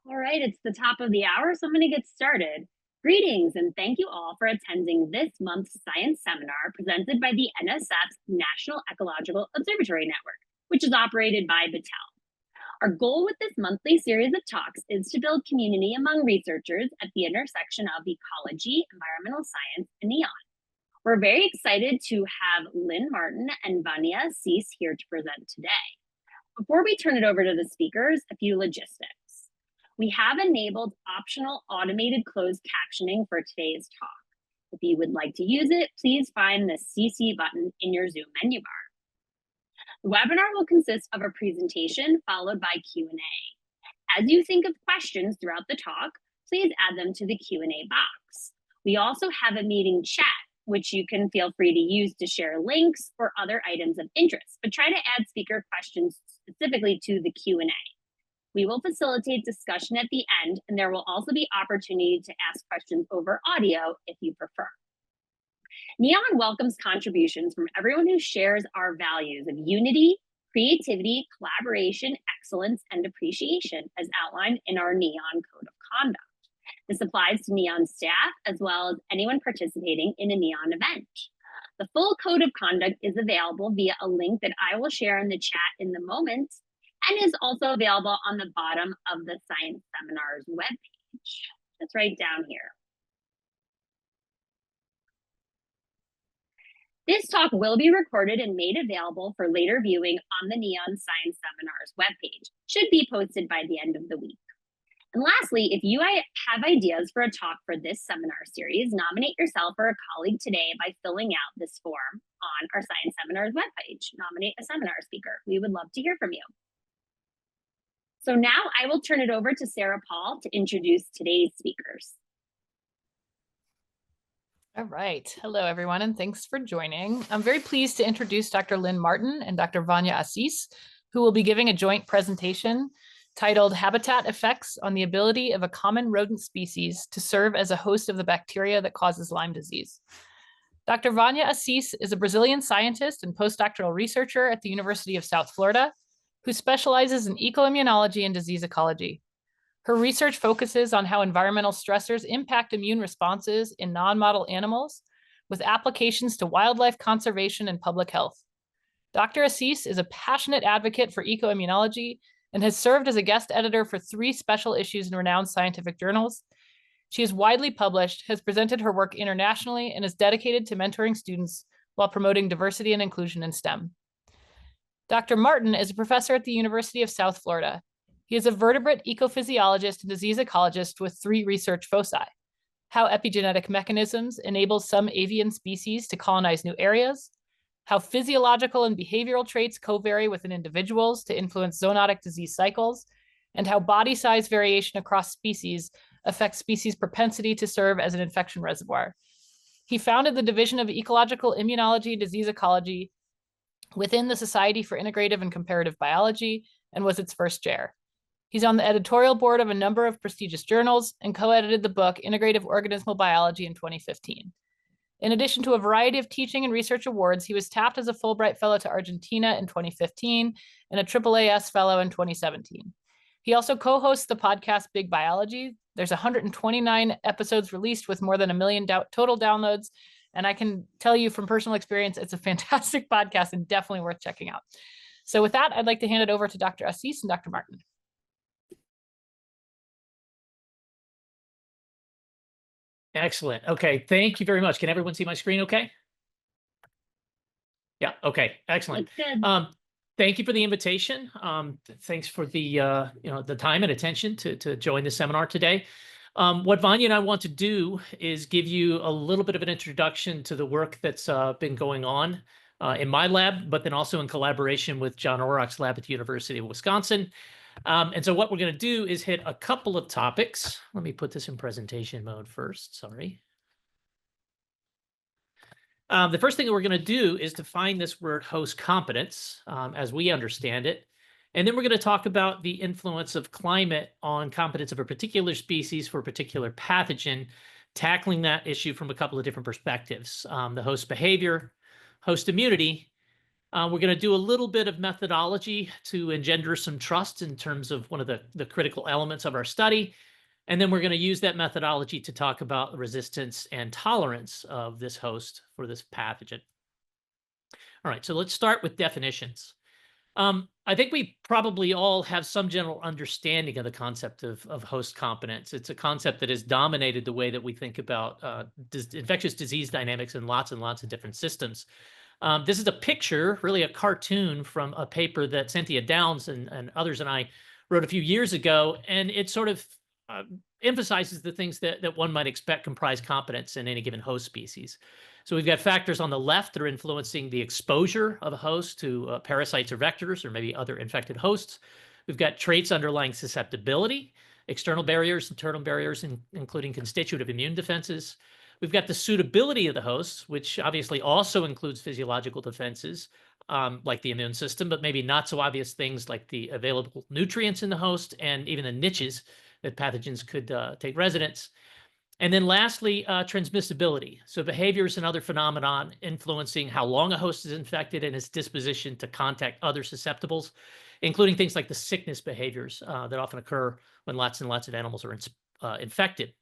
All right, it's the top of the hour, so I'm going to get started. Greetings, and thank you all for attending this month's science seminar presented by the NSF's National Ecological Observatory Network, which is operated by Battelle. Our goal with this monthly series of talks is to build community among researchers at the intersection of ecology, environmental science, and neon. We're very excited to have Lynn Martin and Vania Assis here to present today. Before we turn it over to the speakers, a few logistics. We have enabled optional automated closed captioning for today's talk. If you would like to use it, please find the CC button in your Zoom menu bar. The webinar will consist of a presentation followed by Q&A. As you think of questions throughout the talk, please add them to the Q&A box. We also have a meeting chat, which you can feel free to use to share links or other items of interest, but try to add speaker questions specifically to the Q&A. We will facilitate discussion at the end, and there will also be opportunity to ask questions over audio if you prefer. NEON welcomes contributions from everyone who shares our values of unity, creativity, collaboration, excellence, and appreciation as outlined in our NEON Code of Conduct. This applies to NEON staff as well as anyone participating in a NEON event. The full Code of Conduct is available via a link that I will share in the chat in the moment and is also available on the bottom of the Science Seminars webpage. That's right down here. This talk will be recorded and made available for later viewing on the NEON Science Seminars webpage. Should be posted by the end of the week. And lastly, if you have ideas for a talk for this seminar series, nominate yourself or a colleague today by filling out this form on our Science Seminars webpage. Nominate a seminar speaker. We would love to hear from you. So now I will turn it over to Sarah Paul to introduce today's speakers. All right. Hello, everyone, and thanks for joining. I'm very pleased to introduce Dr. Lynn Martin and Dr. Vania Assis, who will be giving a joint presentation titled Habitat Effects on the Ability of a Common Rodent Species to Serve as a Host of the Bacteria that Causes Lyme Disease. Dr. Vania Assis is a Brazilian scientist and postdoctoral researcher at the University of South Florida, who specializes in ecoimmunology and disease ecology. Her research focuses on how environmental stressors impact immune responses in non-model animals, with applications to wildlife conservation and public health. Dr. Assis is a passionate advocate for ecoimmunology and has served as a guest editor for 3 special issues in renowned scientific journals. She is widely published, has presented her work internationally, and is dedicated to mentoring students while promoting diversity and inclusion in STEM. Dr. Martin is a professor at the University of South Florida. He is a vertebrate ecophysiologist and disease ecologist with 3 research foci: how epigenetic mechanisms enable some avian species to colonize new areas, how physiological and behavioral traits co-vary within individuals to influence zoonotic disease cycles, and how body size variation across species affects species' propensity to serve as an infection reservoir. He founded the Division of Ecological Immunology and Disease Ecology within the Society for Integrative and Comparative Biology and was its first chair. He's on the editorial board of a number of prestigious journals and co-edited the book Integrative Organismal Biology in 2015. In addition to a variety of teaching and research awards, he was tapped as a Fulbright Fellow to Argentina in 2015 and a AAAS Fellow in 2017. He also co-hosts the podcast Big Biology. There's 129 episodes released with more than 1 million total downloads. And I can tell you from personal experience, it's a fantastic podcast and definitely worth checking out. So with that, I'd like to hand it over to Dr. Assis and Dr. Martin. Excellent. Okay, thank you very much. Can everyone see my screen okay? Yeah, okay, excellent. Thank you for the invitation. Thanks for the the time and attention to join the seminar today. What Vania and I want to do is give you a little bit of an introduction to the work that's been going on in my lab, but then also in collaboration with John Orrock's lab at the University of Wisconsin. And so what we're going to do is hit a couple of topics. Let me put this in presentation mode first. Sorry. The first thing that we're going to do is define this word host competence as we understand it. And then we're going to talk about the influence of climate on competence of a particular species for a particular pathogen, tackling that issue from a couple of different perspectives: the host behavior, host immunity, We're going to do a little bit of methodology to engender some trust in terms of one of the critical elements of our study. And then we're going to use that methodology to talk about the resistance and tolerance of this host for this pathogen. All right, so let's start with definitions. I think we probably all have some general understanding of the concept of host competence. It's a concept that has dominated the way that we think about infectious disease dynamics in lots and lots of different systems. This is a picture, really a cartoon from a paper that Cynthia Downs and others and I wrote a few years ago, and it sort of emphasizes the things that one might expect comprise competence in any given host species. So we've got factors on the left that are influencing the exposure of a host to parasites or vectors or maybe other infected hosts. We've got traits underlying susceptibility, external barriers, internal barriers, including constitutive immune defenses. We've got the suitability of the hosts, which obviously also includes physiological defenses, like the immune system, but maybe not so obvious things like the available nutrients in the host and even the niches that pathogens could take residence. And then lastly, transmissibility. So behaviors and other phenomenon influencing how long a host is infected and its disposition to contact other susceptibles, including things like the sickness behaviors that often occur when lots and lots of animals are infected.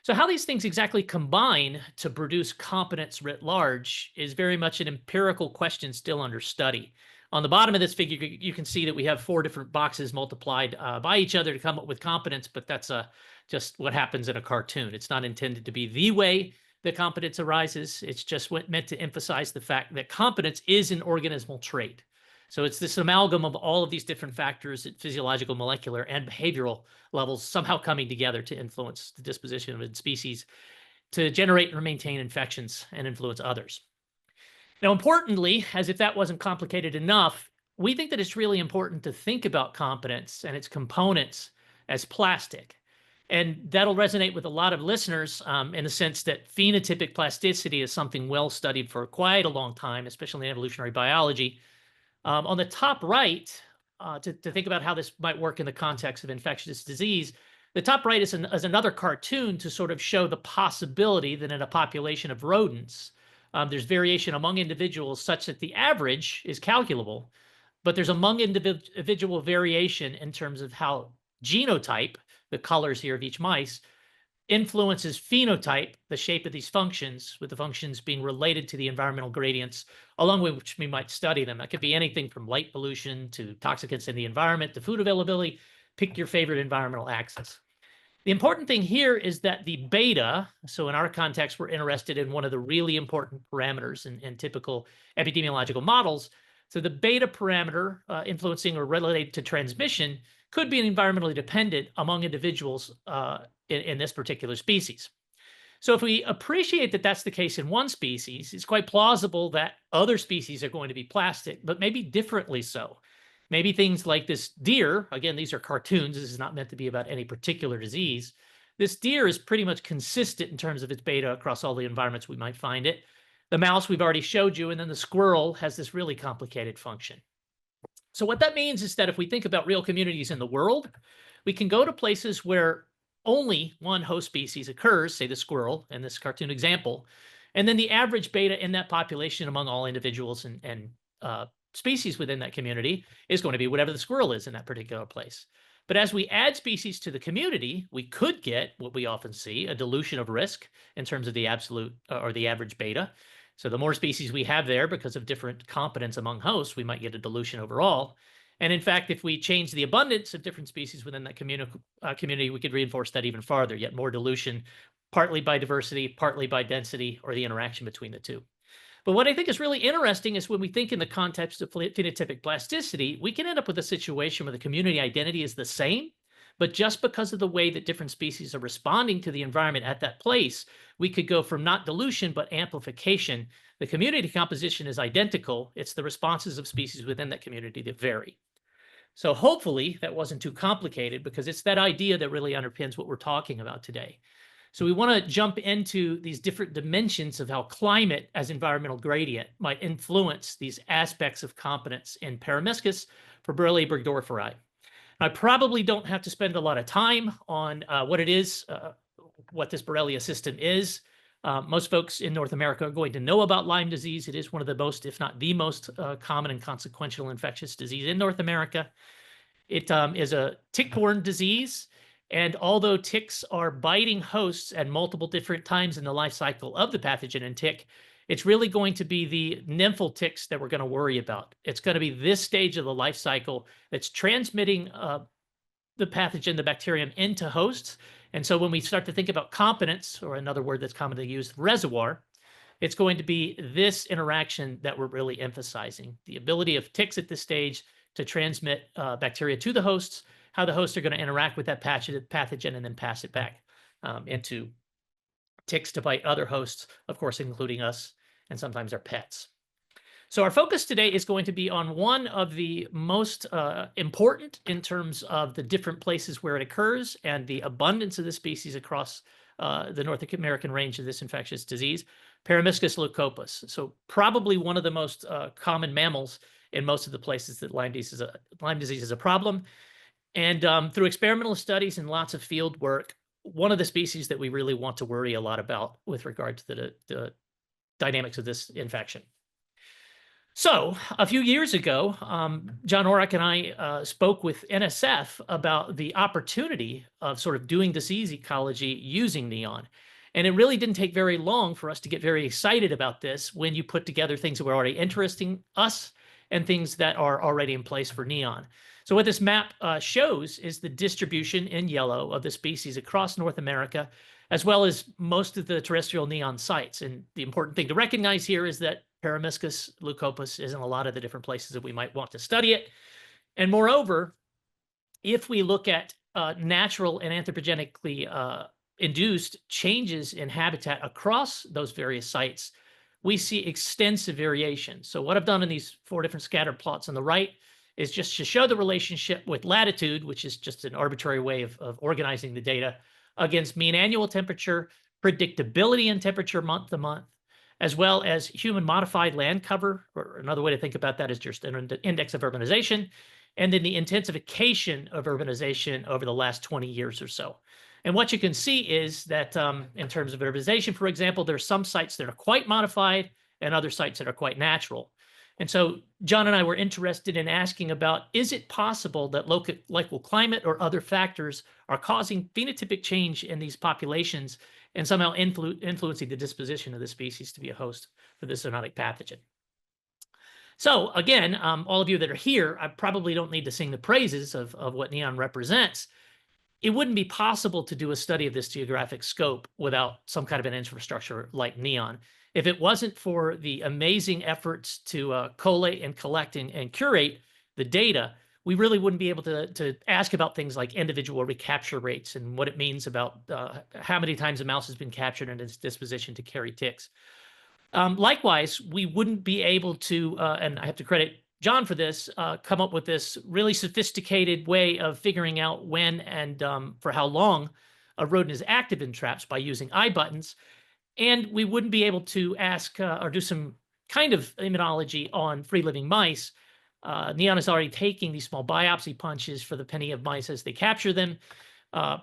So how these things exactly combine to produce competence writ large is very much an empirical question still under study. On the bottom of this figure, you can see that we have 4 different boxes multiplied by each other to come up with competence, but that's just what happens in a cartoon. It's not intended to be the way that competence arises. It's just meant to emphasize the fact that competence is an organismal trait. So it's this amalgam of all of these different factors at physiological, molecular, and behavioral levels somehow coming together to influence the disposition of a species to generate or maintain infections and influence others. Now, importantly, as if that wasn't complicated enough, we think that it's really important to think about competence and its components as plastic. And that'll resonate with a lot of listeners in the sense that phenotypic plasticity is something well studied for quite a long time, especially in evolutionary biology. On the top right, to think about how this might work in the context of infectious disease, the top right is another cartoon to sort of show the possibility that in a population of rodents, there's variation among individuals such that the average is calculable, but there's among individual variation in terms of how genotype, the colors here of each mice, influences phenotype, the shape of these functions, with the functions being related to the environmental gradients along with which we might study them. That could be anything from light pollution to toxicants in the environment to food availability. Pick your favorite environmental axis. The important thing here is that the beta, so in our context, we're interested in one of the really important parameters in typical epidemiological models. So the beta parameter influencing or related to transmission could be environmentally dependent among individuals in this particular species. So if we appreciate that that's the case in one species, it's quite plausible that other species are going to be plastic, but maybe differently so. Maybe things like this deer, again, these are cartoons, this is not meant to be about any particular disease. This deer is pretty much consistent in terms of its beta across all the environments we might find it. The mouse we've already showed you, and then the squirrel has this really complicated function. So what that means is that if we think about real communities in the world, we can go to places where only one host species occurs, say the squirrel in this cartoon example, and then the average beta in that population among all individuals and species within that community is going to be whatever the squirrel is in that particular place. But as we add species to the community, we could get what we often see, a dilution of risk in terms of the absolute or the average beta. So the more species we have there because of different competence among hosts, we might get a dilution overall. And in fact, if we change the abundance of different species within that community, we could reinforce that even farther, yet more dilution, partly by diversity, partly by density, or the interaction between the two. But what I think is really interesting is when we think in the context of phenotypic plasticity, we can end up with a situation where the community identity is the same, but just because of the way that different species are responding to the environment at that place, we could go from not dilution, but amplification. The community composition is identical. It's the responses of species within that community that vary. So hopefully that wasn't too complicated because it's that idea that really underpins what we're talking about today. So we want to jump into these different dimensions of how climate as environmental gradient might influence these aspects of competence in Paramescus for Borrelia burgdorferi. I probably don't have to spend a lot of time on what it is, what this Borrelia system is. Most folks in North America are going to know about Lyme disease. It is one of the most, if not the most common and consequential infectious disease in North America. It is a tick-borne disease, and although ticks are biting hosts at multiple different times in the life cycle of the pathogen in tick, it's really going to be the nymphal ticks that we're going to worry about. It's going to be this stage of the life cycle that's transmitting the pathogen, the bacterium, into hosts. And so when we start to think about competence, or another word that's commonly used, reservoir, it's going to be this interaction that we're really emphasizing. The ability of ticks at this stage to transmit bacteria to the hosts, how the hosts are going to interact with that pathogen and then pass it back into ticks to bite other hosts, of course, including us and sometimes our pets. So our focus today is going to be on one of the most important in terms of the different places where it occurs and the abundance of the species across the North American range of this infectious disease, Paramiscus leucopus. So probably one of the most common mammals in most of the places that Lyme disease is a problem. And through experimental studies and lots of field work, one of the species that we really want to worry a lot about with regard to the dynamics of this infection. So a few years ago, John Orrock and I spoke with NSF about the opportunity of sort of doing disease ecology using neon. And it really didn't take very long for us to get very excited about this when you put together things that were already interesting us and things that are already in place for neon. So what this map shows is the distribution in yellow of the species across North America, as well as most of the terrestrial neon sites. And the important thing to recognize here is that Paramiscus leucopus is in a lot of the different places that we might want to study it. And moreover, if we look at natural and anthropogenically induced changes in habitat across those various sites, we see extensive variation. So what I've done in these 4 different scatter plots on the right is just to show the relationship with latitude, which is just an arbitrary way of organizing the data, against mean annual temperature, predictability in temperature month to month, as well as human modified land cover, or another way to think about that is just an index of urbanization, and then the intensification of urbanization over the last 20 years or so. And what you can see is that in terms of urbanization, for example, there are some sites that are quite modified and other sites that are quite natural. And so John and I were interested in asking about, is it possible that local climate or other factors are causing phenotypic change in these populations and somehow influencing the disposition of the species to be a host for this zoonotic pathogen? So again, all of you that are here, I probably don't need to sing the praises of what neon represents. It wouldn't be possible to do a study of this geographic scope without some kind of an infrastructure like neon. If it wasn't for the amazing efforts to collate and collect and curate the data, we really wouldn't be able to ask about things like individual recapture rates and what it means about how many times a mouse has been captured and its disposition to carry ticks. Likewise, we wouldn't be able to, and I have to credit John for this, come up with this really sophisticated way of figuring out when and for how long a rodent is active in traps by using eye buttons. And we wouldn't be able to ask or do some kind of immunology on free-living mice. Neon is already taking these small biopsy punches for the penny of mice as they capture them,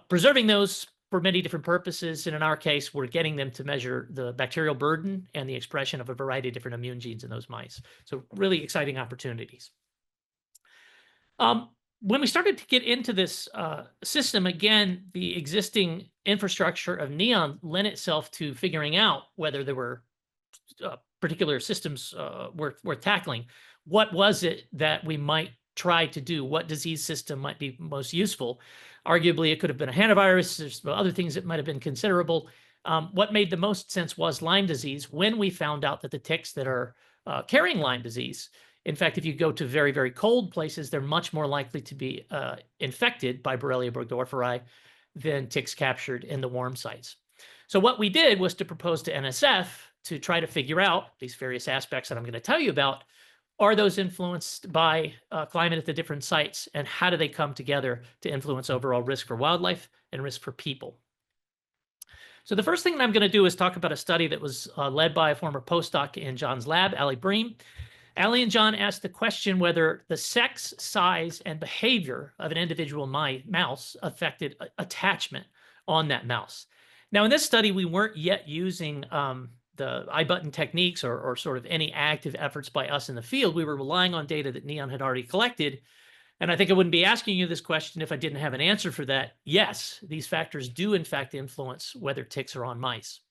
preserving those for many different purposes. And in our case, we're getting them to measure the bacterial burden and the expression of a variety of different immune genes in those mice. So really exciting opportunities. When we started to get into this system, again, the existing infrastructure of neon lent itself to figuring out whether there were particular systems worth tackling. What was it that we might try to do? What disease system might be most useful? Arguably, it could have been a hantavirus. There's other things that might have been considerable. What made the most sense was Lyme disease when we found out that the ticks that are carrying Lyme disease, in fact, if you go to very, very cold places, they're much more likely to be infected by Borrelia burgdorferi than ticks captured in the warm sites. So what we did was to propose to NSF to try to figure out these various aspects that I'm going to tell you about. Are those influenced by climate at the different sites, and how do they come together to influence overall risk for wildlife and risk for people? So the first thing I'm going to do is talk about a study that was led by a former postdoc in John's lab, Ali Bream. Ali and John asked the question whether the sex, size, and behavior of an individual mouse affected attachment on that mouse. Now, in this study, we weren't yet using the I-button techniques or sort of any active efforts by us in the field. We were relying on data that Neon had already collected. And I think I wouldn't be asking you this question if I didn't have an answer for that. Yes, these factors do in fact influence whether ticks are on mice.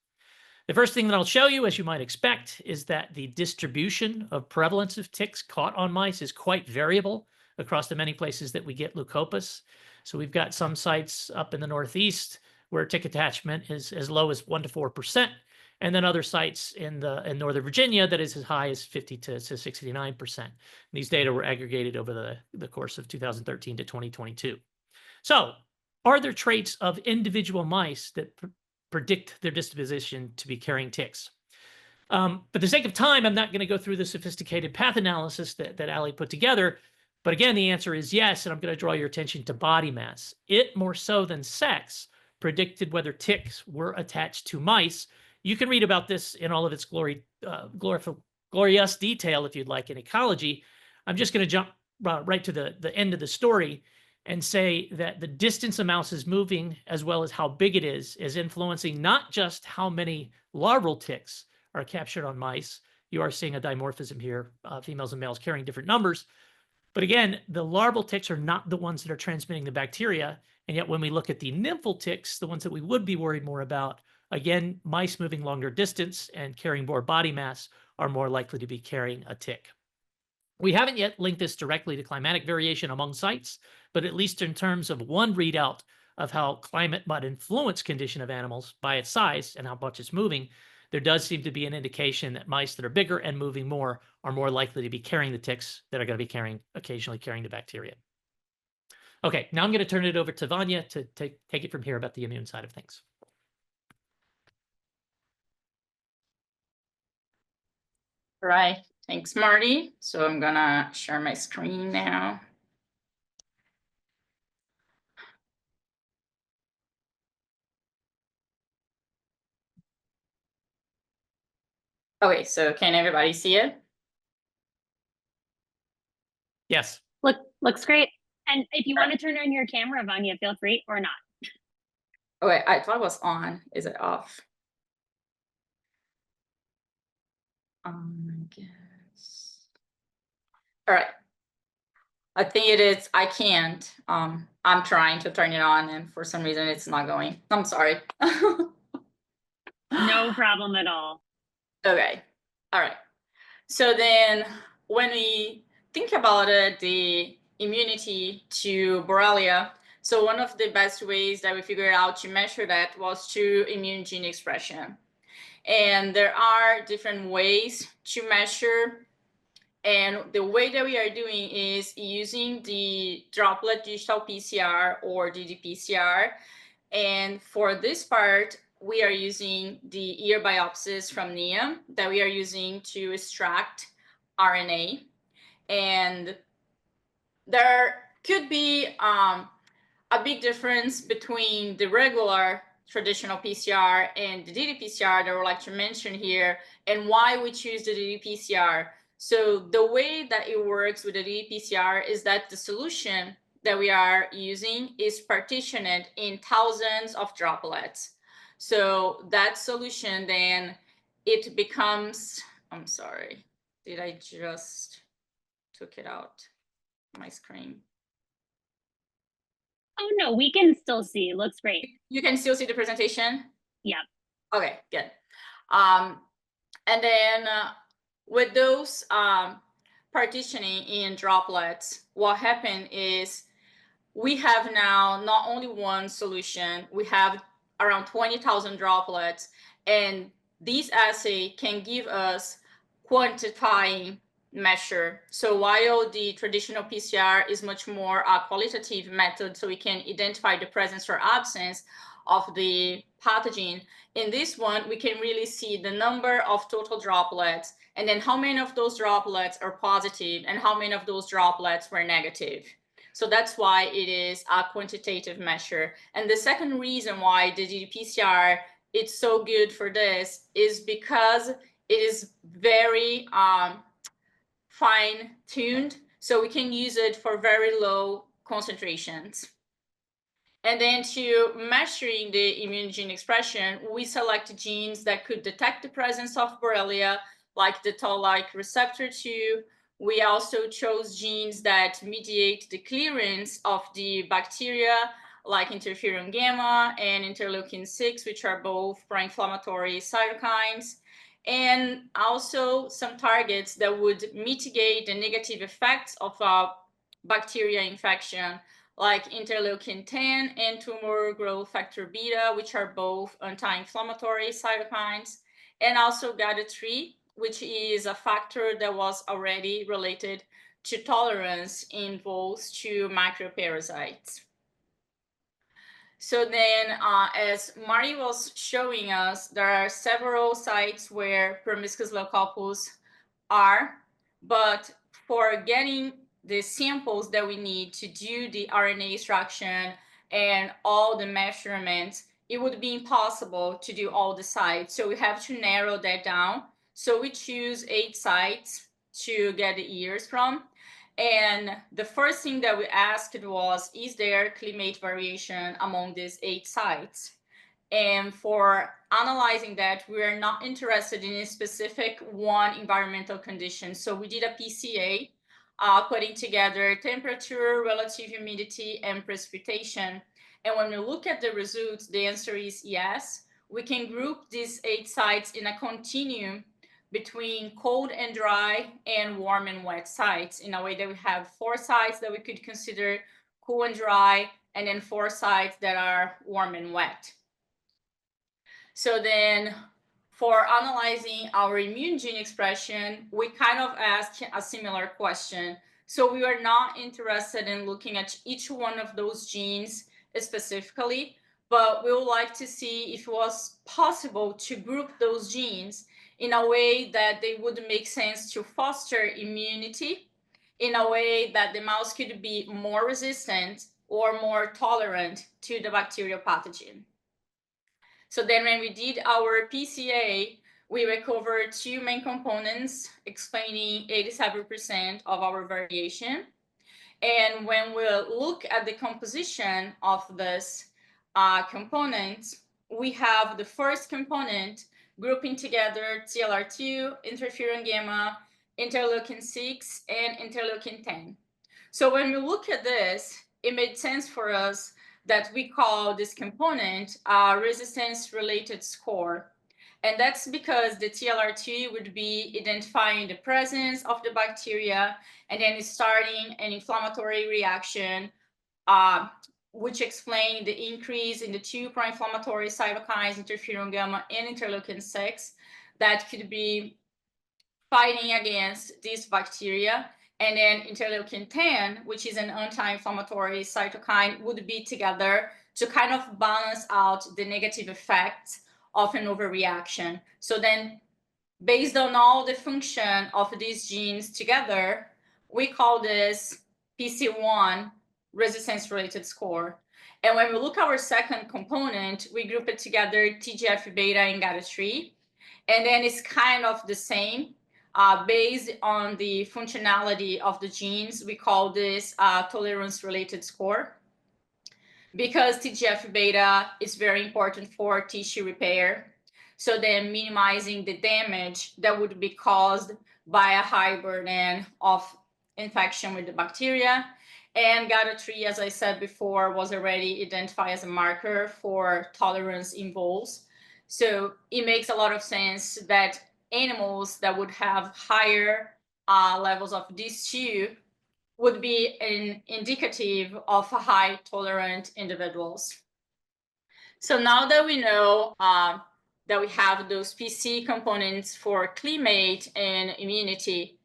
The first thing that I'll show you, as you might expect, is that the distribution of prevalence of ticks caught on mice is quite variable across the many places that we get leucopus. So we've got some sites up in the Northeast where tick attachment is as low as 1 to 4%, and then other sites in Northern Virginia that is as high as 50 to 69%. These data were aggregated over the course of 2013 to 2022. So are there traits of individual mice that predict their disposition to be carrying ticks? For the sake of time, I'm not going to go through the sophisticated path analysis that Ali put together. But again, the answer is yes, and I'm going to draw your attention to body mass. It, more so than sex, predicted whether ticks were attached to mice. You can read about this in all of its glorious detail if you'd like in ecology. I'm just going to jump right to the end of the story and say that the distance a mouse is moving, as well as how big it is influencing not just how many larval ticks are captured on mice. You are seeing a dimorphism here, females and males carrying different numbers. But again, the larval ticks are not the ones that are transmitting the bacteria. And yet when we look at the nymphal ticks, the ones that we would be worried more about, again, mice moving longer distance and carrying more body mass are more likely to be carrying a tick. We haven't yet linked this directly to climatic variation among sites, but at least in terms of one readout of how climate might influence condition of animals by its size and how much it's moving, there does seem to be an indication that mice that are bigger and moving more are more likely to be carrying the ticks that are going to be occasionally carrying the bacteria. Okay, now I'm going to turn it over to Vania to take it from here about the immune side of things. All right, thanks, Marty. So I'm gonna share my screen now. Okay, so can everybody see it? Yes. Looks great. And if you want to turn on your camera, Vania, feel free, or not. Okay, I thought it was on. Is it off? I guess. All right. I think it is. I can't. I'm trying to turn it on, and for some reason it's not going. I'm sorry. No problem at all. Okay. All right. So then when we think about it, the immunity to Borrelia, so one of the best ways that we figured out to measure that was through immune gene expression. And there are different ways to measure. And the way that we are doing is using the droplet digital PCR or ddPCR. And for this part, we are using the ear biopsies from Nia that we are using to extract RNA. And there could be a big difference between the regular traditional PCR and the ddPCR that I would like to mention here, and why we choose the ddPCR. So the way that it works with the ddPCR is that the solution that we are using is partitioned in thousands of droplets. So that solution then, it becomes, I'm sorry, did I just took it out my screen? Oh no, we can still see. Looks great. You can still see the presentation? Yeah. Okay, good. And then with those partitioning in droplets, what happened is we have now not only one solution, we have around 20,000 droplets, and this assay can give us quantifying measure. So while the traditional PCR is much more a qualitative method, so we can identify the presence or absence of the pathogen, in this one, we can really see the number of total droplets, and then how many of those droplets are positive and how many of those droplets were negative. So that's why it is a quantitative measure. And the second reason why the ddPCR is so good for this is because it is very fine-tuned, so we can use it for very low concentrations. And then to measuring the immune gene expression, we select genes that could detect the presence of Borrelia, like the toll-like receptor 2. We also chose genes that mediate the clearance of the bacteria, like interferon gamma and interleukin 6, which are both pro-inflammatory cytokines, and also some targets that would mitigate the negative effects of a bacteria infection, like interleukin 10 and tumor growth factor beta, which are both anti-inflammatory cytokines, and also GATA3, which is a factor that was already related to tolerance in voles to microparasites. So then, as Marty was showing us, there are several sites where Promiscuous leucoppus are, but for getting the samples that we need to do the RNA extraction and all the measurements, it would be impossible to do all the sites. So we have to narrow that down. So we choose 8 sites to get the ears from. And the first thing that we asked was, is there climate variation among these 8 sites? And for analyzing that, we are not interested in a specific one environmental condition. So we did a PCA, putting together temperature, relative humidity, and precipitation. And when we look at the results, the answer is yes. We can group these 8 sites in a continuum between cold and dry and warm and wet sites, in a way that we have 4 sites that we could consider cool and dry, and then 4 sites that are warm and wet. So then for analyzing our immune gene expression, we kind of asked a similar question. So we are not interested in looking at each one of those genes specifically, but we would like to see if it was possible to group those genes in a way that they would make sense to foster immunity, in a way that the mouse could be more resistant or more tolerant to the bacterial pathogen. So then when we did our PCA, we recovered 2 main components explaining 87% of our variation. And when we look at the composition of this component, we have the first component grouping together TLR2, interferon gamma, interleukin 6, and interleukin 10. So when we look at this, it made sense for us that we call this component a resistance-related score. And that's because the TLR2 would be identifying the presence of the bacteria and then starting an inflammatory reaction, which explained the increase in the 2 pro-inflammatory cytokines, interferon gamma and interleukin 6, that could be fighting against these bacteria. And then interleukin 10, which is an anti-inflammatory cytokine, would be together to kind of balance out the negative effects of an overreaction. So then, based on all the function of these genes together, we call this PC1 resistance-related score. And when we look at our second component, we group it together TGF-beta and GATA3. And then it's kind of the same. Based on the functionality of the genes, we call this tolerance-related score, because TGF-beta is very important for tissue repair. So then minimizing the damage that would be caused by a high burden of infection with the bacteria. And GATA3, as I said before, was already identified as a marker for tolerance in voles. So it makes a lot of sense that animals that would have higher levels of these 2 would be indicative of high tolerant individuals. So now that we know that we have those PC components for climate and immunity,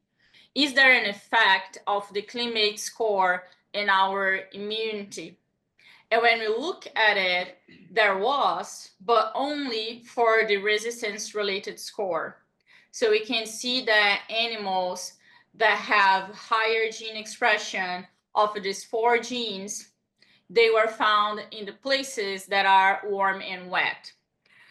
is there an effect of the climate score in our immunity? And when we look at it, there was, but only for the resistance-related score. So we can see that animals that have higher gene expression of these 4 genes, they were found in the places that are warm and wet.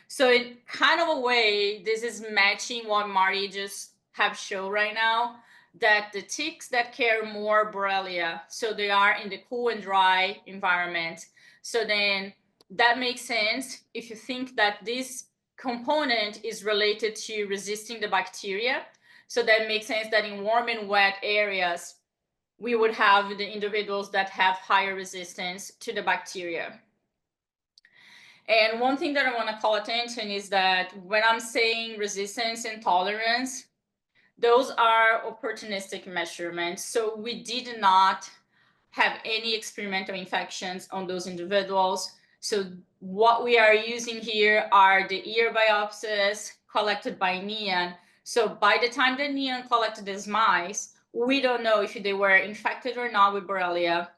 So in kind of a way, this is matching what Marty just have shown right now, that the ticks that carry more Borrelia, so they are in the cool and dry environment. So then that makes sense if you think that this component is related to resisting the bacteria. So that makes sense that in warm and wet areas, we would have the individuals that have higher resistance to the bacteria. And one thing that I want to call attention is that when I'm saying resistance and tolerance, those are opportunistic measurements. So we did not have any experimental infections on those individuals. So what we are using here are the ear biopsies collected by Nian. So by the time that Nian collected these mice, we don't know if they were infected or not with Borrelia.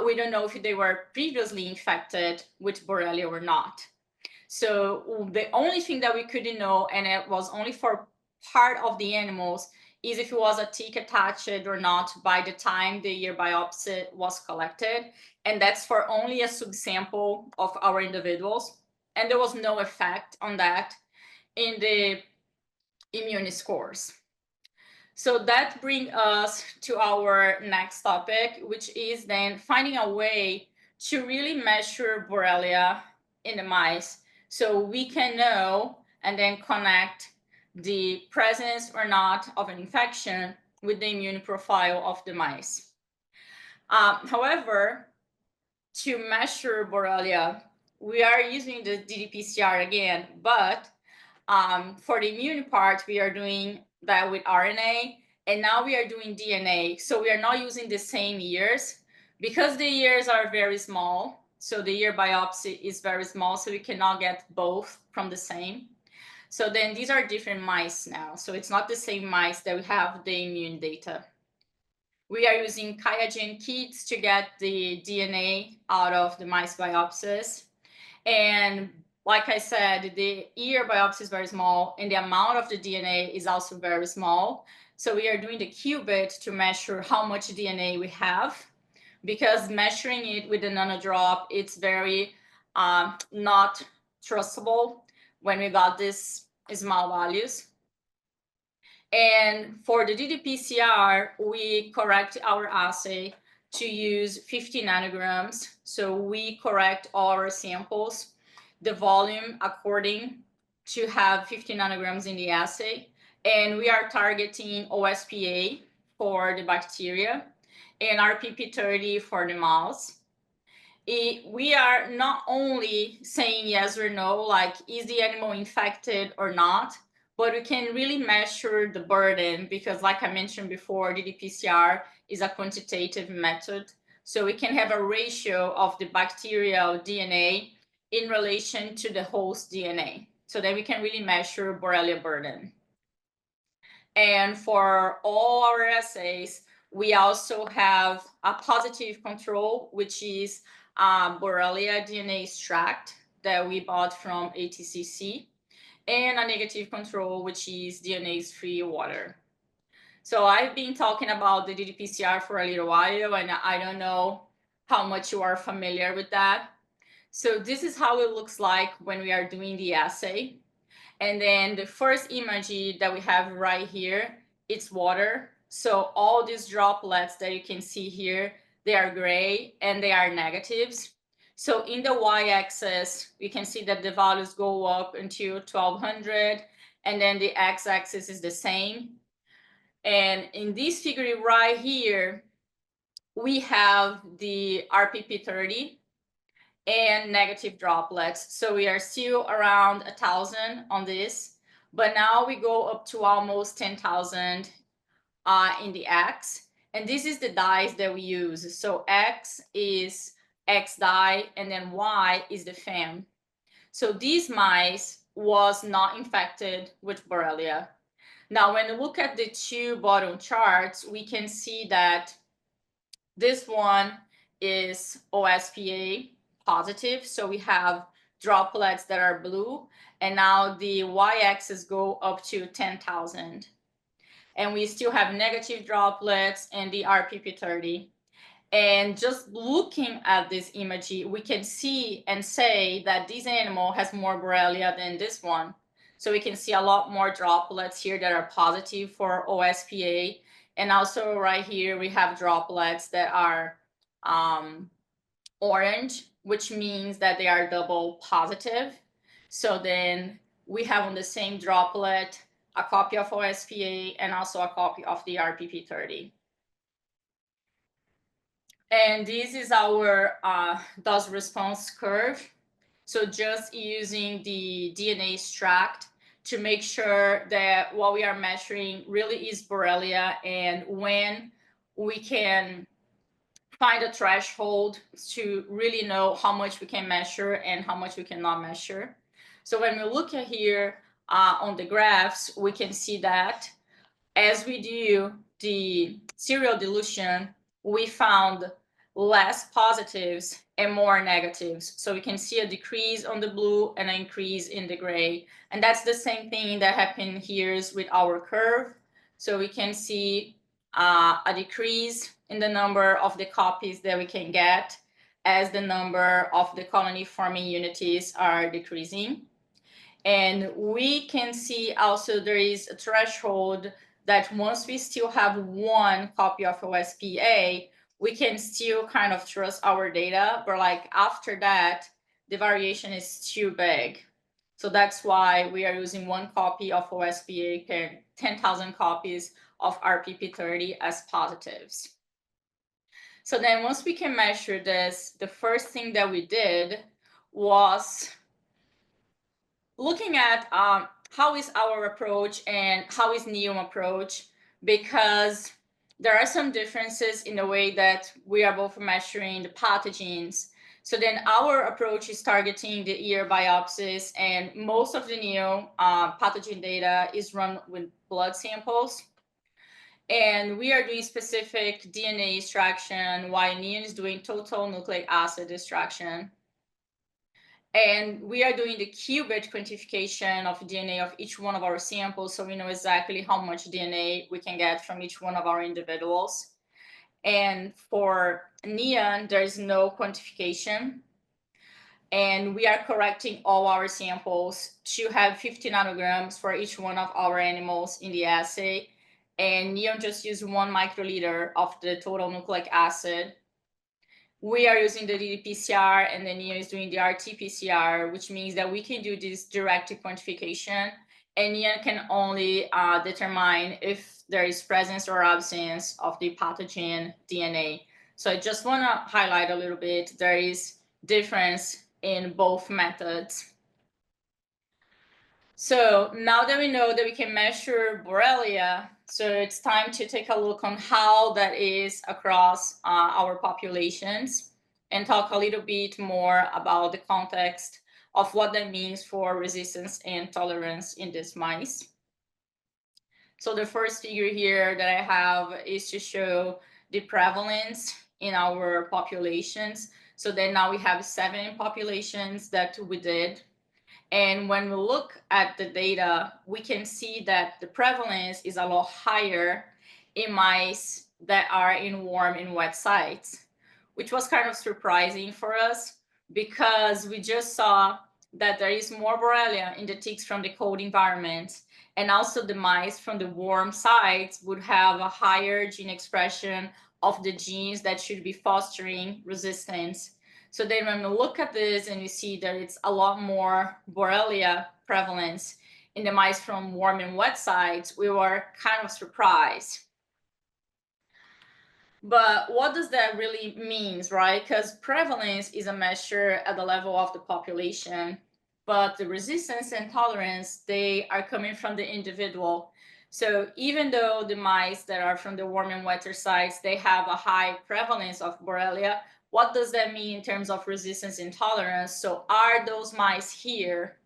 We don't know if they were previously infected with Borrelia or not. So the only thing that we couldn't know, and it was only for part of the animals, is if it was a tick attached or not by the time the ear biopsy was collected. And that's for only a subsample of our individuals. And there was no effect on that in the immune scores. So that brings us to our next topic, which is then finding a way to really measure Borrelia in the mice so we can know and then connect the presence or not of an infection with the immune profile of the mice. However, to measure Borrelia, we are using the ddPCR again, but for the immune part, we are doing that with RNA, and now we are doing DNA. So we are not using the same ears because the ears are very small. So the ear biopsy is very small, so we cannot get both from the same. So then these are different mice now. So it's not the same mice that we have the immune data. We are using QIAGEN kits to get the DNA out of the mice biopsies. And like I said, the ear biopsy is very small, and the amount of the DNA is also very small. So we are doing the qubit to measure how much DNA we have, because measuring it with the nanodrop, it's very not trustable when we got these small values. And for the ddPCR, we correct our assay to use 50 nanograms. So we correct all our samples, the volume according to have 50 nanograms in the assay. And we are targeting OSPA for the bacteria and RPP30 for the mouse. We are not only saying yes or no, like is the animal infected or not, but we can really measure the burden because like I mentioned before, ddPCR is a quantitative method. So we can have a ratio of the bacterial DNA in relation to the host DNA. So that we can really measure Borrelia burden. And for all our assays, we also have a positive control, which is Borrelia DNA extract that we bought from ATCC, and a negative control, which is DNase-free water. So I've been talking about the ddPCR for a little while, and I don't know how much you are familiar with that. So this is how it looks like when we are doing the assay. And then the first image that we have right here, it's water. So all these droplets that you can see here, they are gray and they are negatives. So in the y-axis, we can see that the values go up until 1200, and then the x-axis is the same. And in this figure right here, we have the RPP30 and negative droplets. So we are still around 1,000 on this, but now we go up to almost 10,000 in the X. And this is the dyes that we use. So X is X dye, and then Y is the FAM. So these mice was not infected with Borrelia. Now, when we look at the two bottom charts, we can see that this one is OSPA positive. So we have droplets that are blue, and now the y-axis go up to 10,000. And we still have negative droplets and the RPP30. And just looking at this image, we can see and say that this animal has more Borrelia than this one. So we can see a lot more droplets here that are positive for OSPA. And also right here, we have droplets that are orange, which means that they are double positive. So then we have on the same droplet a copy of OSPA and also a copy of the RPP30. And this is our dose response curve. So just using the DNA extract to make sure that what we are measuring really is Borrelia, and when we can find a threshold to really know how much we can measure and how much we cannot measure. So when we look at here on the graphs, we can see that as we do the serial dilution, we found less positives and more negatives. So we can see a decrease on the blue and an increase in the gray. And that's the same thing that happened here with our curve. So we can see a decrease in the number of the copies that we can get as the number of the colony forming unities are decreasing. And we can see also there is a threshold that once we still have one copy of OSPA, we can still kind of trust our data, but like after that, the variation is too big. So that's why we are using one copy of OSPA per 10,000 copies of RPP30 as positives. So then once we can measure this, the first thing that we did was looking at how is our approach and how is NEOM approach, because there are some differences in the way that we are both measuring the pathogens. So then our approach is targeting the ear biopsies, and most of the NEOM pathogen data is run with blood samples. And we are doing specific DNA extraction while NEOM is doing total nucleic acid extraction. And we are doing the qubit quantification of DNA of each one of our samples, so we know exactly how much DNA we can get from each one of our individuals. And for NEOM, there is no quantification. And we are correcting all our samples to have 50 nanograms for each one of our animals in the assay. And NEOM just uses 1 microliter of the total nucleic acid. We are using the ddPCR, and then NEOM is doing the RT-PCR, which means that we can do this direct quantification, and NEOM can only determine if there is presence or absence of the pathogen DNA. So I just want to highlight a little bit, there is difference in both methods. So now that we know that we can measure Borrelia, so it's time to take a look on how that is across our populations and talk a little bit more about the context of what that means for resistance and tolerance in these mice. So the first figure here that I have is to show the prevalence in our populations. So then now we have 7 populations that we did. And when we look at the data, we can see that the prevalence is a lot higher in mice that are in warm and wet sites, which was kind of surprising for us because we just saw that there is more Borrelia in the ticks from the cold environment. And also the mice from the warm sites would have a higher gene expression of the genes that should be fostering resistance. So then when we look at this and you see that it's a lot more Borrelia prevalence in the mice from warm and wet sites, we were kind of surprised. But what does that really mean, right? Because prevalence is a measure at the level of the population, but the resistance and tolerance, they are coming from the individual. So even though the mice that are from the warm and wetter sites, they have a high prevalence of Borrelia, what does that mean in terms of resistance and tolerance? So are those mice here?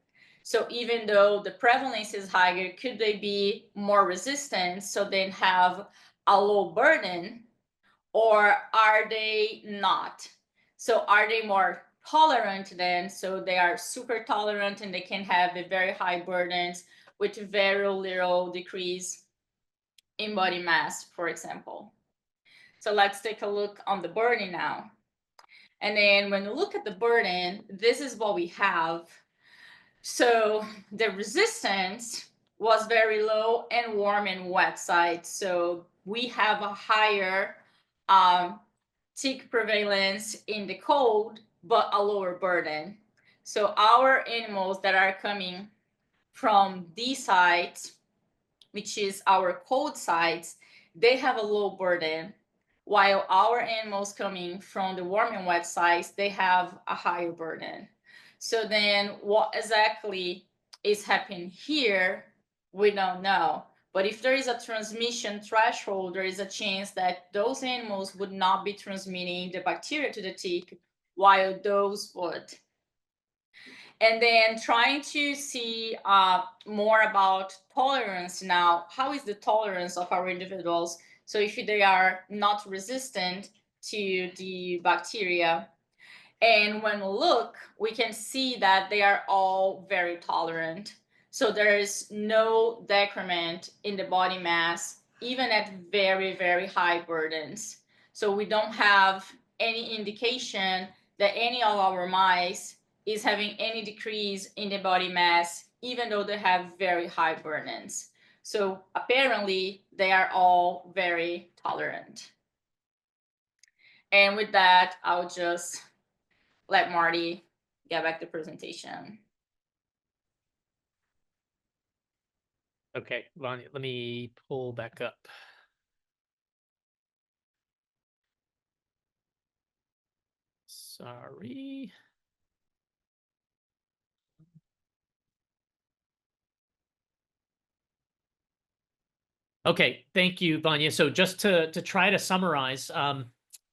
So even though the prevalence is higher, could they be more resistant so they have a low burden, or are they not? So are they more tolerant then? So they are super tolerant and they can have a very high burdens with very little decrease in body mass, for example. So let's take a look on the burden now. And then when you look at the burden, this is what we have. So the resistance was very low and warm and wet sites. So we have a higher tick prevalence in the cold but a lower burden. So our animals that are coming from these sites, which is our cold sites, they have a low burden, while our animals coming from the warm and wet sites, they have a higher burden. So then what exactly is happening here, we don't know. But if there is a transmission threshold, there is a chance that those animals would not be transmitting the bacteria to the tick, while those would. And then trying to see more about tolerance now. How is the tolerance of our individuals? So if they are not resistant to the bacteria. And when we look, we can see that they are all very tolerant. So there is no decrement in the body mass, even at very, very high burdens. So we don't have any indication that any of our mice is having any decrease in the body mass, even though they have very high burdens. So apparently they are all very tolerant. And with that, I'll just let Marty get back the presentation. Okay, Vanya, let me pull back up. Sorry. Okay, thank you, Vanya. So just to try to summarize,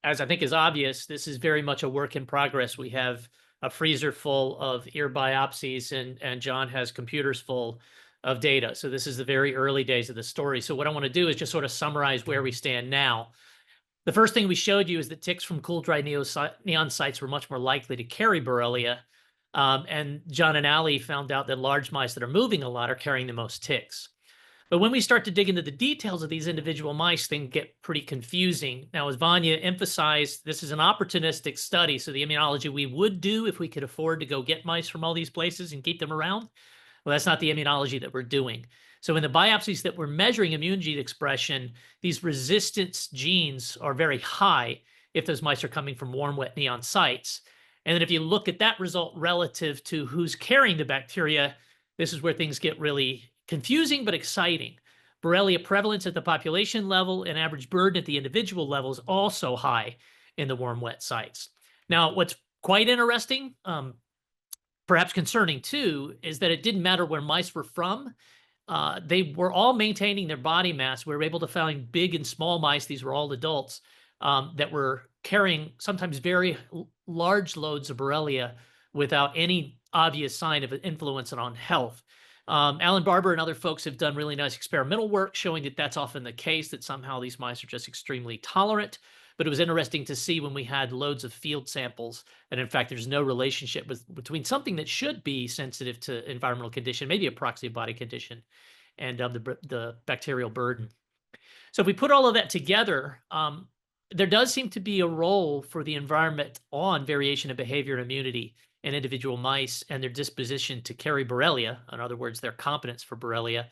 as I think is obvious, this is very much a work in progress. We have a freezer full of ear biopsies, and John has computers full of data. So this is the very early days of the story. So what I want to do is just sort of summarize where we stand now. The first thing we showed you is that ticks from cool, dry neon sites were much more likely to carry Borrelia. And John and Ali found out that large mice that are moving a lot are carrying the most ticks. But when we start to dig into the details of these individual mice, things get pretty confusing. Now, as Vanya emphasized, this is an opportunistic study. So the immunology we would do if we could afford to go get mice from all these places and keep them around, well, that's not the immunology that we're doing. So in the biopsies that we're measuring immune gene expression, these resistance genes are very high if those mice are coming from warm, wet neon sites. And then if you look at that result relative to who's carrying the bacteria, this is where things get really confusing but exciting. Borrelia prevalence at the population level and average burden at the individual level is also high in the warm, wet sites. Now, what's quite interesting, perhaps concerning too, is that it didn't matter where mice were from. They were all maintaining their body mass. We were able to find big and small mice. These were all adults that were carrying sometimes very large loads of Borrelia without any obvious sign of an influence on health. Alan Barber and other folks have done really nice experimental work showing that that's often the case, that somehow these mice are just extremely tolerant. But it was interesting to see when we had loads of field samples, and in fact, there's no relationship between something that should be sensitive to environmental condition, maybe a proxy body condition, and the bacterial burden. So if we put all of that together, there does seem to be a role for the environment on variation of behavior and immunity in individual mice and their disposition to carry Borrelia, in other words, their competence for Borrelia.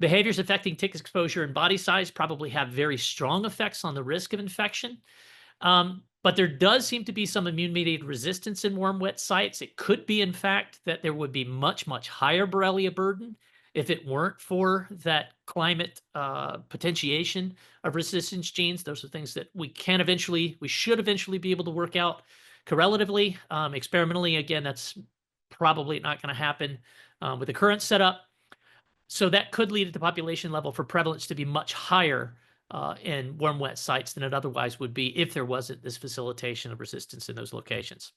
Behaviors affecting tick exposure and body size probably have very strong effects on the risk of infection. But there does seem to be some immune-mediated resistance in warm, wet sites. It could be, in fact, that there would be much, much higher Borrelia burden if it weren't for that climate potentiation of resistance genes. Those are things that we should eventually be able to work out correlatively. Experimentally, again, that's probably not going to happen with the current setup. So that could lead at the population level for prevalence to be much higher in warm, wet sites than it otherwise would be if there wasn't this facilitation of resistance in those locations.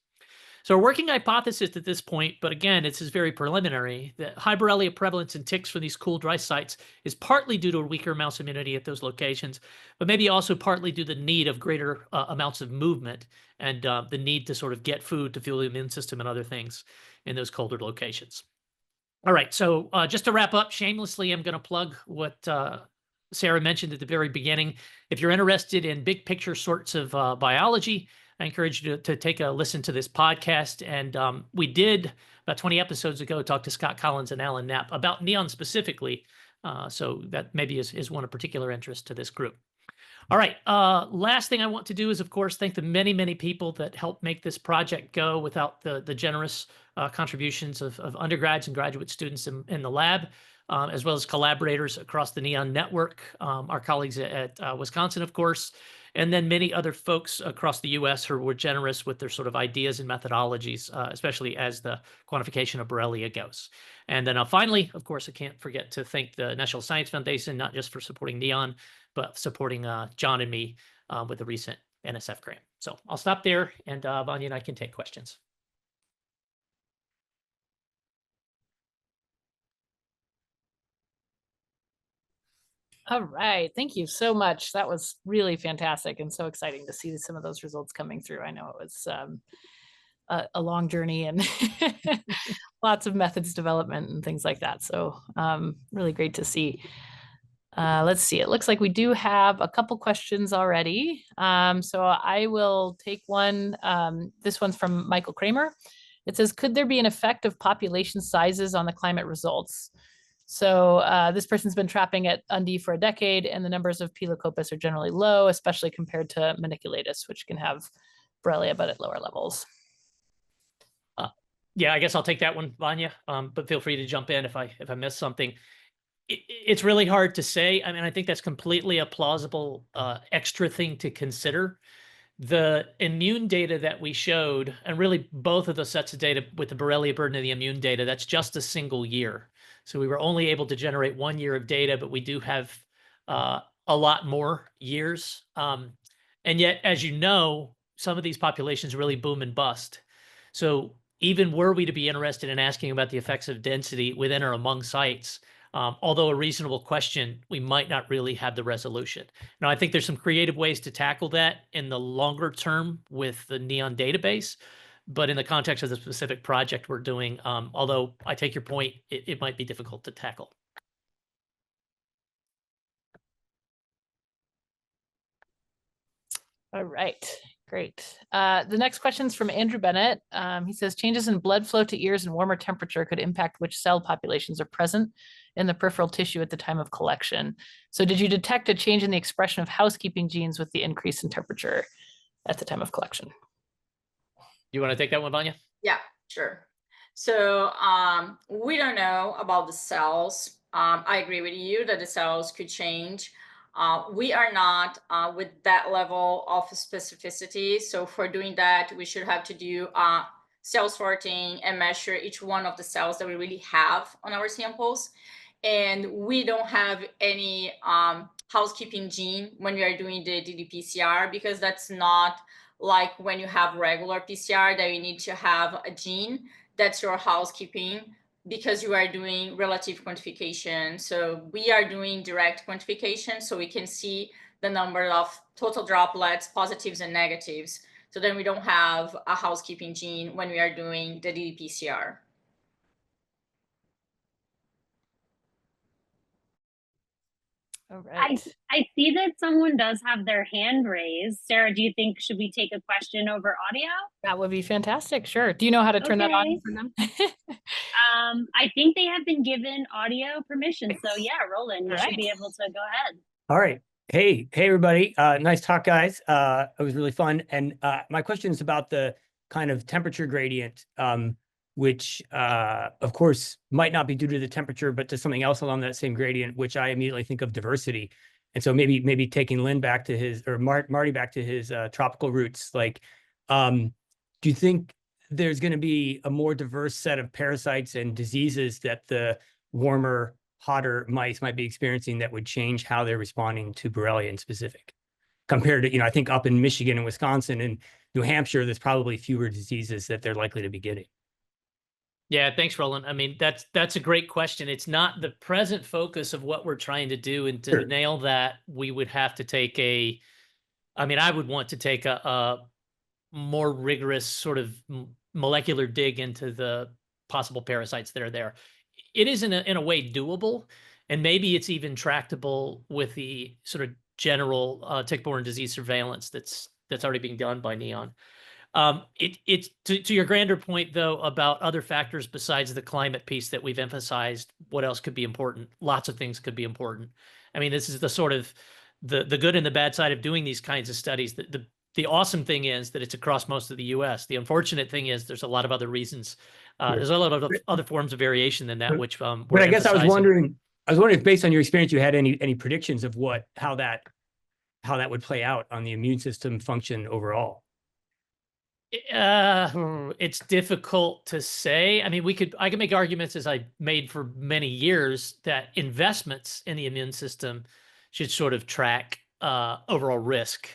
So our working hypothesis at this point, but again, this is very preliminary, that high Borrelia prevalence in ticks from these cool, dry sites is partly due to a weaker mouse immunity at those locations, but maybe also partly due to the need of greater amounts of movement and the need to sort of get food to fuel the immune system and other things in those colder locations. All right, so just to wrap up, shamelessly, I'm going to plug what Sarah mentioned at the very beginning. If you're interested in big picture sorts of biology, I encourage you to take a listen to this podcast. And we did, about 20 episodes ago, talk to Scott Collins and Alan Knapp about neon specifically. So that maybe is one of particular interest to this group. All right. Last thing I want to do is, of course, thank the many, many people that helped make this project go. Without the generous contributions of undergrads and graduate students in the lab, as well as collaborators across the NEON network, our colleagues at Wisconsin, of course, and then many other folks across the U.S. who were generous with their sort of ideas and methodologies, especially as the quantification of Borrelia goes. And then finally, of course, I can't forget to thank the National Science Foundation, not just for supporting NEON, but supporting John and me with the recent NSF grant. So I'll stop there, and Vanya and I can take questions. All right. Thank you so much. That was really fantastic and so exciting to see some of those results coming through. I know it was a long journey and lots of methods development and things like that. So really great to see. Let's see. It looks like we do have a couple questions already. So I will take one. This one's from Michael Kramer. It says, could there be an effect of population sizes on the climate results? So this person's been trapping at Undie for a decade, and the numbers of Pilococcus are generally low, especially compared to Maniculatus, which can have Borrelia, but at lower levels. Yeah, I guess I'll take that one, Vanya, but feel free to jump in if I missed something. It's really hard to say. I mean, I think that's completely a plausible extra thing to consider. The immune data that we showed, and really both of the sets of data with the Borrelia burden and the immune data, that's just a single year. So we were only able to generate 1 year of data, but we do have a lot more years. And yet, as you know, some of these populations really boom and bust. So even were we to be interested in asking about the effects of density within or among sites, although a reasonable question, we might not really have the resolution. Now, I think there's some creative ways to tackle that in the longer term with the NEON database, but in the context of the specific project we're doing, although I take your point, it might be difficult to tackle. All right, great. The next question is from Andrew Bennett. He says, changes in blood flow to ears and warmer temperature could impact which cell populations are present in the peripheral tissue at the time of collection. So did you detect a change in the expression of housekeeping genes with the increase in temperature at the time of collection? You want to take that one, Vanya? Yeah, sure. So we don't know about the cells. I agree with you that the cells could change. We are not with that level of specificity. So for doing that, we should have to do cell sorting and measure each one of the cells that we really have on our samples. And we don't have any housekeeping gene when we are doing the ddPCR, because that's not like when you have regular PCR that you need to have a gene. That's your housekeeping, because you are doing relative quantification. So we are doing direct quantification, so we can see the number of total droplets, positives and negatives. So then we don't have a housekeeping gene when we are doing the ddPCR. All right. I see that someone does have their hand raised. Sarah, do you think, should we take a question over audio? That would be fantastic. Sure. Do you know how to turn that on Okay. for them? I think they have been given audio permission. So yeah, Roland, you should be able to go ahead. All right. Hey, everybody. Nice talk, guys. It was really fun. And my question is about the kind of temperature gradient, which, of course, might not be due to the temperature, but to something else along that same gradient, which I immediately think of diversity. And so maybe taking Lynn back to his, or Marty back to his tropical roots, like, do you think there's going to be a more diverse set of parasites and diseases that the warmer, hotter mice might be experiencing that would change how they're responding to Borrelia in specific, compared to, I think up in Michigan and Wisconsin and New Hampshire, there's probably fewer diseases that they're likely to be getting. Yeah, thanks, Roland. I mean, that's a great question. It's not the present focus of what we're trying to do, and to nail that, we would have to take I would want to take a more rigorous sort of molecular dig into the possible parasites that are there. It is in a way doable, and maybe it's even tractable with the sort of general tick-borne disease surveillance that's already being done by NEON. It's to your grander point, though, about other factors besides the climate piece that we've emphasized. What else could be important? Lots of things could be important. I mean, this is the sort of the good and the bad side of doing these kinds of studies. The awesome thing is that it's across most of the U.S. The unfortunate thing is there's a lot of other reasons. There's a lot of other forms of variation than that, which but I guess I was wondering if based on your experience, you had any predictions of how that would play out on the immune system function overall. It's difficult to say. I mean, I can make arguments, as I made for many years, that investments in the immune system should sort of track overall risk,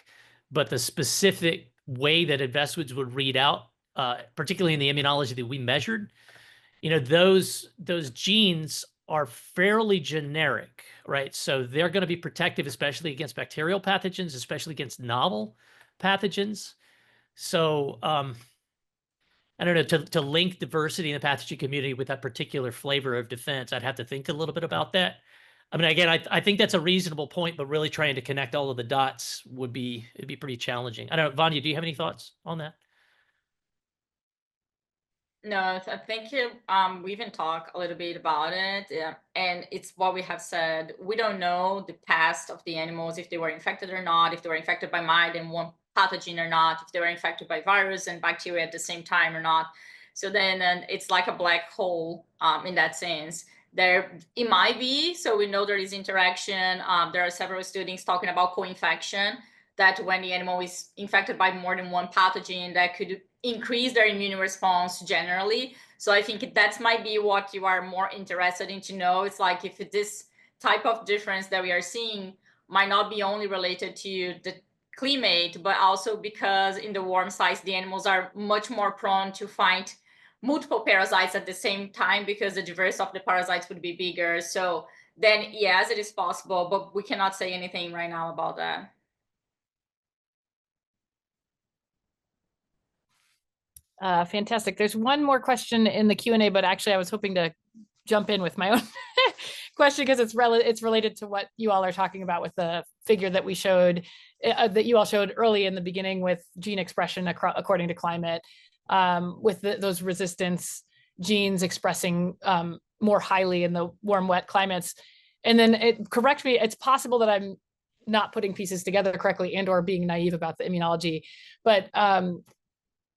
but the specific way that investments would read out, particularly in the immunology that we measured, those genes are fairly generic, right? So they're going to be protective, especially against bacterial pathogens, especially against novel pathogens. So I don't know, to link diversity in the pathogen community with that particular flavor of defense, I'd have to think a little bit about that. I mean, again, I think that's a reasonable point, but really trying to connect all of the dots it'd be pretty challenging. I don't know, Vanya, do you have any thoughts on that? No, I think we even talk a little bit about it, and it's what we have said. We don't know the past of the animals, if they were infected or not, if they were infected by mite and one pathogen or not, if they were infected by virus and bacteria at the same time or not. So then it's like a black hole in that sense. It might be, so we know there is interaction. There are several studies talking about co-infection, that when the animal is infected by more than one pathogen, that could increase their immune response generally. So I think that might be what you are more interested in to know. It's like if this type of difference that we are seeing might not be only related to the climate, but also because in the warm sites, the animals are much more prone to find multiple parasites at the same time, because the diversity of the parasites would be bigger. So then, yes, it is possible, but we cannot say anything right now about that. Fantastic. There's one more question in the Q&A, but actually I was hoping to jump in with my own question, because it's related to what you all are talking about with the figure that we showed, that you all showed early in the beginning with gene expression according to climate, with those resistance genes expressing more highly in the warm, wet climates. And then correct me, it's possible that I'm not putting pieces together correctly and or being naive about the immunology, but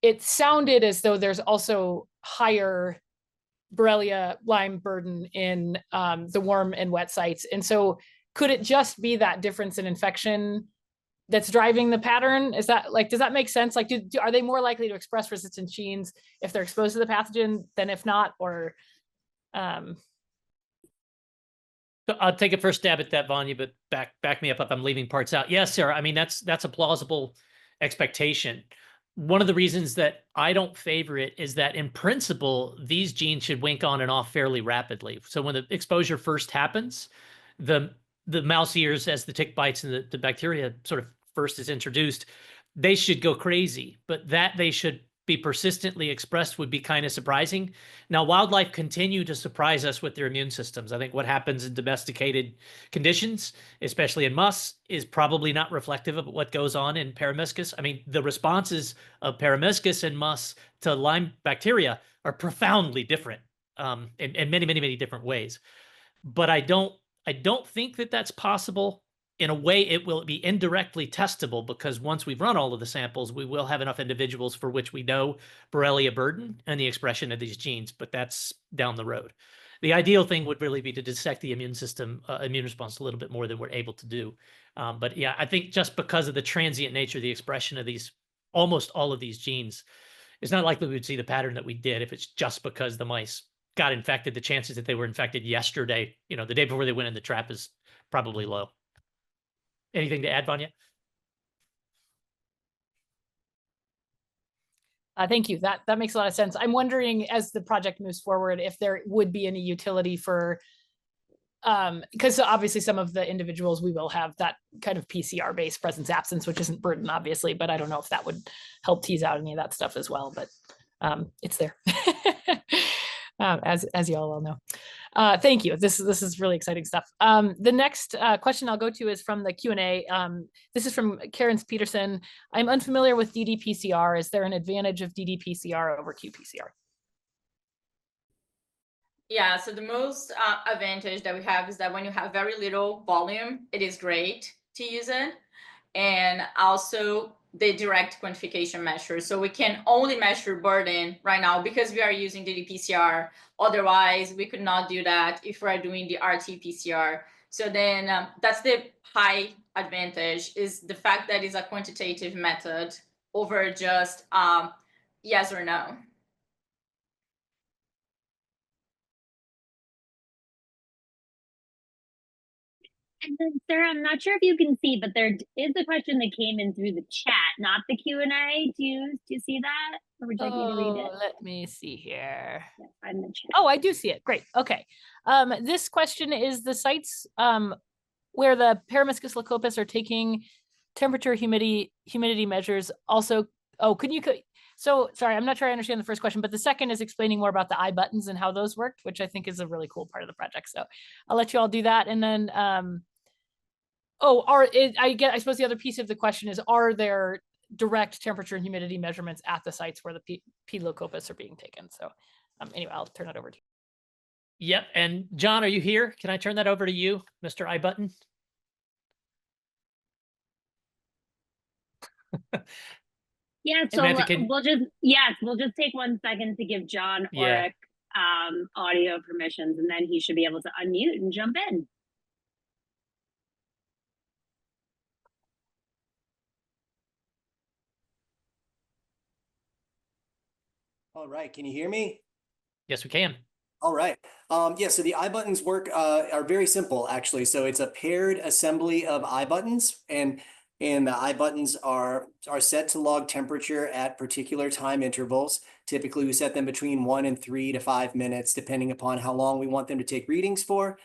it sounded as though there's also higher Borrelia Lyme burden in the warm and wet sites. And so could it just be that difference in infection that's driving the pattern? Is that does that make sense? Like, are they more likely to express resistant genes if they're exposed to the pathogen than if not? Or I'll take a first stab at that, Vanya, but back me up if I'm leaving parts out. Yes, Sarah. I mean, that's a plausible expectation. One of the reasons that I don't favor it is that in principle, these genes should wink on and off fairly rapidly. So when the exposure first happens, the mouse ears, as the tick bites and the bacteria sort of first is introduced, they should go crazy, but that they should be persistently expressed would be kind of surprising. Now, wildlife continue to surprise us with their immune systems. I think what happens in domesticated conditions, especially in mus, is probably not reflective of what goes on in Paramyscus. I mean, the responses of Paramyscus and mus to Lyme bacteria are profoundly different in many, many, many different ways. But I don't think that that's possible. In a way, it will be indirectly testable, because once we've run all of the samples, we will have enough individuals for which we know Borrelia burden and the expression of these genes, but that's down the road. The ideal thing would really be to dissect the immune system, immune response a little bit more than we're able to do. But yeah, I think just because of the transient nature of the expression of these, almost all of these genes, it's not likely we would see the pattern that we did if it's just because the mice got infected. The chances that they were infected yesterday, the day before they went in the trap, is probably low. Anything to add, Vanya? Thank you. That makes a lot of sense. I'm wondering, as the project moves forward, if there would be any utility for, because obviously some of the individuals we will have that kind of PCR-based presence absence, which isn't burden, obviously, but I don't know if that would help tease out any of that stuff as well, but it's there. As you all know. Thank you. This is really exciting stuff. The next question I'll go to is from the Q&A. This is from Karen Peterson. I'm unfamiliar with ddPCR. Is there an advantage of ddPCR over qPCR? Yeah, so the most advantage that we have is that when you have very little volume, it is great. to use it, and also the direct quantification measure. So we can only measure burden right now because we are using the PCR. Otherwise, we could not do that if we're doing the RT-PCR. So then that's the high advantage, is the fact that it's a quantitative method over just yes or no. And then, Sarah, I'm not sure if you can see, but there is a question that came in through the chat, not the Q&A. Do you see that? Or would you like me to read it? Let me see here. Yeah, find the chat. Oh, I do see it. Great. Okay. This question is the sites where the Paramiscus leucopus are taking temperature, humidity measures. Also, oh, so sorry, I'm not sure I understand the first question, but the second is explaining more about the eye buttons and how those work, which I think is a really cool part of the project. So I'll let you all do that. And then, I suppose the other piece of the question is, are there direct temperature and humidity measurements at the sites where the P. leucopus are being taken? So anyway, I'll turn it over to you. Yep. And John, are you here? Can I turn that over to you, Mr. I Button? Yeah, so we'll just take 1 second to give John Orrick audio permissions, and then he should be able to unmute and jump in. All right, can you hear me? Yes, we can. All right. Yeah, so the eye buttons work are very simple, actually. So it's a paired assembly of eye buttons, and the eye buttons are set to log temperature at particular time intervals. Typically, we set them between 1 and 3 to 5 minutes, depending upon how long we want them to take readings for.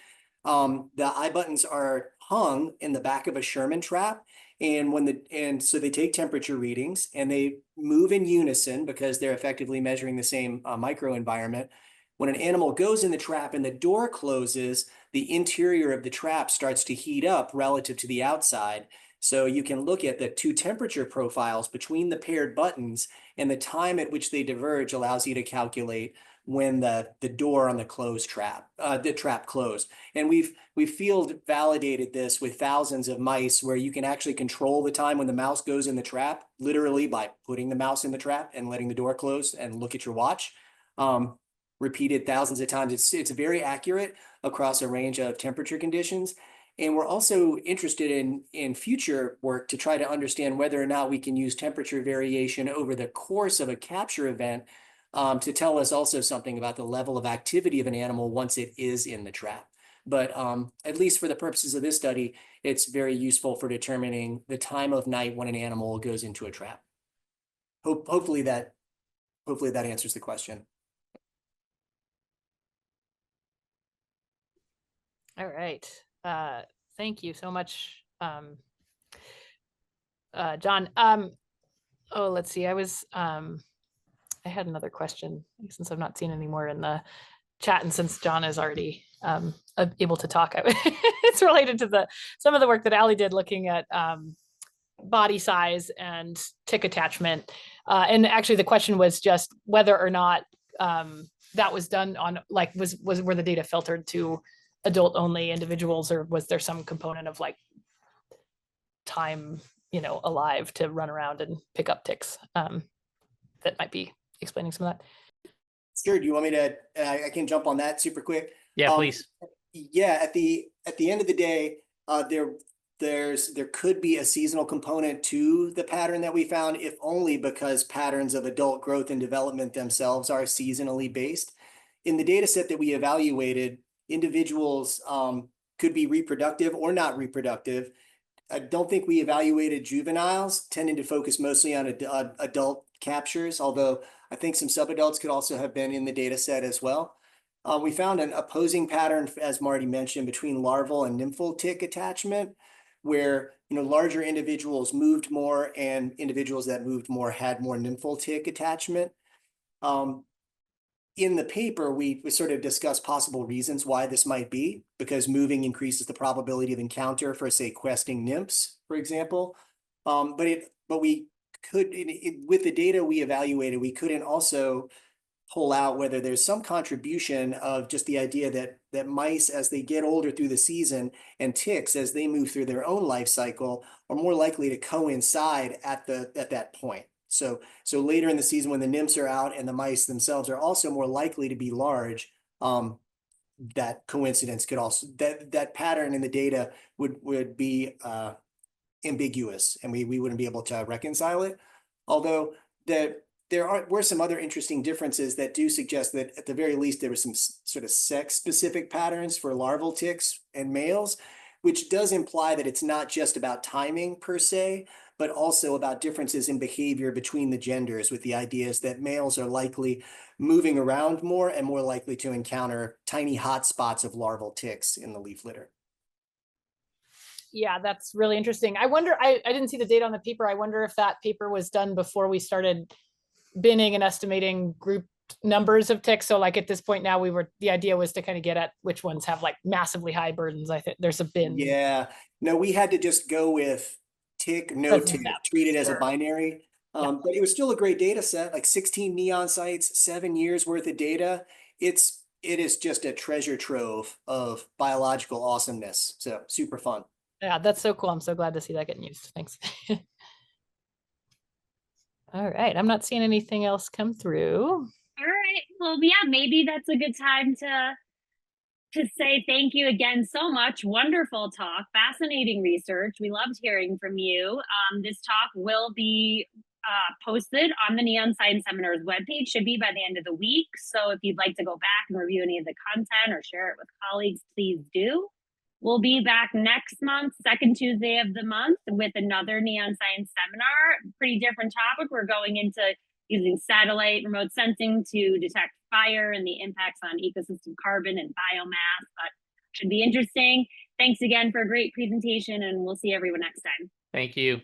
The eye buttons are hung in the back of a Sherman trap, and so they take temperature readings, and they move in unison because they're effectively measuring the same microenvironment. When an animal goes in the trap and the door closes, the interior of the trap starts to heat up relative to the outside. So you can look at the two temperature profiles between the paired buttons, and the time at which they diverge allows you to calculate when the door on the trap closed. And we've field validated this with thousands of mice, where you can actually control the time when the mouse goes in the trap, literally by putting the mouse in the trap and letting the door close and look at your watch. Repeated thousands of times. It's very accurate across a range of temperature conditions. And we're also interested in future work to try to understand whether or not we can use temperature variation over the course of a capture event to tell us also something about the level of activity of an animal once it is in the trap. But at least for the purposes of this study, it's very useful for determining the time of night when an animal goes into a trap. Hopefully that answers the question. All right. Thank you so much, John. Let's see. I had another question, since I've not seen any more in the chat, and since John is already able to talk, it's related to some of the work that Allie did looking at body size and tick attachment. And actually the question was just whether or not that was done on, like, were the data filtered to adult only individuals, or was there some component of like time, alive to run around and pick up ticks? That might be explaining some of that. Sure. Do you want me to? I can jump on that super quick. Yeah, please. Yeah. At the end of the day, there could be a seasonal component to the pattern that we found, if only because patterns of adult growth and development themselves are seasonally based. In the data set that we evaluated, individuals could be reproductive or not reproductive. I don't think we evaluated juveniles, tending to focus mostly on adult captures, although I think some subadults could also have been in the data set as well. We found an opposing pattern, as Marty mentioned, between larval and nymphal tick attachment, where larger individuals moved more, and individuals that moved more had more nymphal tick attachment. In the paper, we sort of discussed possible reasons why this might be, because moving increases the probability of encounter for, say, questing nymphs, for example. But we could, with the data we evaluated, we couldn't also pull out whether there's some contribution of just the idea that mice, as they get older through the season, and ticks, as they move through their own life cycle, are more likely to coincide at that point. So later in the season, when the nymphs are out and the mice themselves are also more likely to be large, that coincidence could also, that pattern in the data would be ambiguous, and we wouldn't be able to reconcile it. Although there were some other interesting differences that do suggest that at the very least there was some sort of sex-specific patterns for larval ticks and males, which does imply that it's not just about timing per se, but also about differences in behavior between the genders, with the ideas that males are likely moving around more and more likely to encounter tiny hot spots of larval ticks in the leaf litter. Yeah, that's really interesting. I wonder, I didn't see the data on the paper. I wonder if that paper was done before we started binning and estimating group numbers of ticks. So like at this point now, the idea was to kind of get at which ones have like massively high burdens. I think there's a bin. Yeah, no, we had to just go with tick, no tick, treat it as a binary. But it was still a great data set, like 16 neon sites, 7 years worth of data. It is just a treasure trove of biological awesomeness. So super fun. Yeah, that's so cool. I'm so glad to see that getting used. Thanks. All right, I'm not seeing anything else come through. All right, well, yeah, maybe that's a good time to say thank you again so much. Wonderful talk, fascinating research. We loved hearing from you. This talk will be posted on the Neon Science Seminars webpage, should be by the end of the week. So if you'd like to go back and review any of the content or share it with colleagues, please do. We'll be back next month, second Tuesday of the month, with another Neon Science seminar. Pretty different topic. We're going into using satellite remote sensing to detect fire and the impacts on ecosystem carbon and biomass, but should be interesting. Thanks again for a great presentation, and we'll see everyone next time. Thank you.